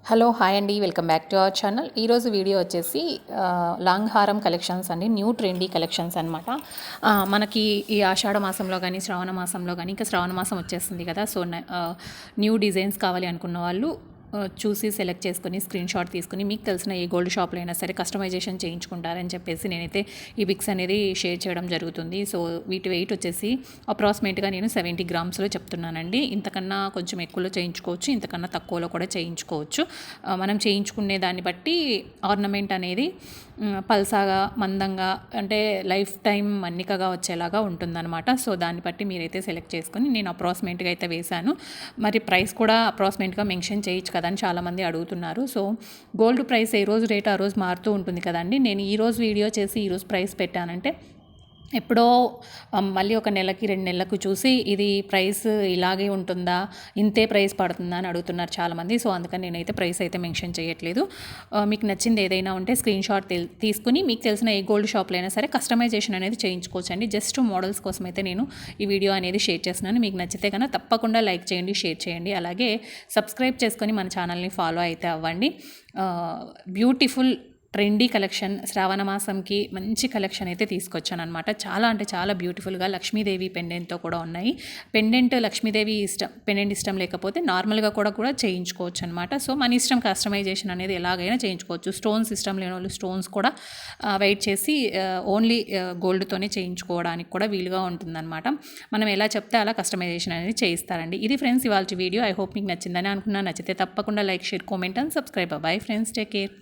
Hello hi అండి, welcome back to our channel. ఈరోజు video వచ్చేసి లాంగ్ హారం కలెక్షన్స్ అండి, న్యూ ట్రెండీ కలెక్షన్స్ అనమాట. మనకి ఈ ఆషాఢ మాసంలో కానీ శ్రావణ మాసంలో కానీ, ఇంకా శ్రావణ మాసం వచ్చేస్తుంది కదా, సో న్యూ డిజైన్స్ కావాలి అనుకున్న వాళ్ళు చూసి సెలెక్ట్ చేసుకుని స్క్రీన్ షాట్ తీసుకుని మీకు తెలిసిన ఏ గోల్డ్ షాప్లో అయినా సరే కస్టమైజేషన్ చేయించుకుంటారని చెప్పేసి నేనైతే ఈ పిక్స్ అనేది షేర్ చేయడం జరుగుతుంది. సో వీటి వెయిట్ వచ్చేసి అప్రాక్సిమేట్గా నేను 70 గ్రామ్స్లో చెప్తున్నానండి. ఇంతకన్నా కొంచెం ఎక్కువలో చేయించుకోవచ్చు, ఇంతకన్నా తక్కువలో కూడా చేయించుకోవచ్చు. మనం చేయించుకునే దాన్ని బట్టి ఆర్నమెంట్ అనేది పల్సాగా మందంగా అంటే లైఫ్ టైం మన్నికగా వచ్చేలాగా ఉంటుందన్నమాట. సో దాన్ని బట్టి మీరైతే సెలెక్ట్ చేసుకొని నేను అప్రాక్సిమేట్గా అయితే వేశాను. మరి ప్రైస్ కూడా అప్రాక్సిమేట్గా మెన్షన్ చేయొచ్చు కదా అని చాలామంది అడుగుతున్నారు. సో గోల్డ్ ప్రైస్ ఏ రోజు రేట్ ఆ రోజు మారుతూ ఉంటుంది కదండి. నేను ఈరోజు వీడియో చేసి ఈరోజు ప్రైస్ పెట్టానంటే ఎప్పుడో మళ్ళీ ఒక నెలకి 2 నెలలకు చూసి ఇది ప్రైస్ ఇలాగే ఉంటుందా, ఇంతే ప్రైస్ పడుతుందా అని అడుగుతున్నారు చాలామంది. సో అందుకని నేనైతే ప్రైస్ అయితే మెన్షన్ చేయట్లేదు. మీకు నచ్చింది ఏదైనా ఉంటే స్క్రీన్ షాట్ తీసుకుని మీకు తెలిసిన ఏ గోల్డ్ షాప్లో అయినా సరే కస్టమైజేషన్ అనేది చేయించుకోవచ్చండి. జస్ట్ మోడల్స్ కోసం అయితే నేను ఈ వీడియో అనేది షేర్ చేస్తున్నాను. మీకు నచ్చితే కనుక తప్పకుండా లైక్ చేయండి, షేర్ చేయండి, అలాగే సబ్స్క్రైబ్ చేసుకొని మన ఛానల్ని ఫాలో అయితే అవ్వండి. బ్యూటిఫుల్ ట్రెండీ కలెక్షన్ శ్రావణ మాసంకి మంచి కలెక్షన్ అయితే తీసుకొచ్చాను అనమాట. చాలా అంటే చాలా బ్యూటిఫుల్గా లక్ష్మీదేవి పెండెంట్తో కూడా ఉన్నాయి. పెండెంట్ లక్ష్మీదేవి పెండెంట్ ఇష్టం లేకపోతే నార్మల్గా కూడా చేయించుకోవచ్చు అనమాట. సో మన ఇష్టం, కస్టమైజేషన్ అనేది ఎలాగైనా చేయించుకోవచ్చు. స్టోన్స్ ఇష్టం లేని వాళ్ళు స్టోన్స్ కూడా వెయిట్ చేసి ఓన్లీ గోల్డ్తోనే చేయించుకోవడానికి కూడా వీలుగా ఉంటుందన్నమాట. మనం ఎలా చెప్తే అలా కస్టమైజేషన్ అనేది చేయిస్తారండి. ఇది ఫ్రెండ్స్ ఇవాళ వీడియో. ఐ హోప్ మీకు నచ్చిందని అనుకున్నా. నచ్చితే తప్పకుండా like, share, comment and subscribe. Bye friends, take care.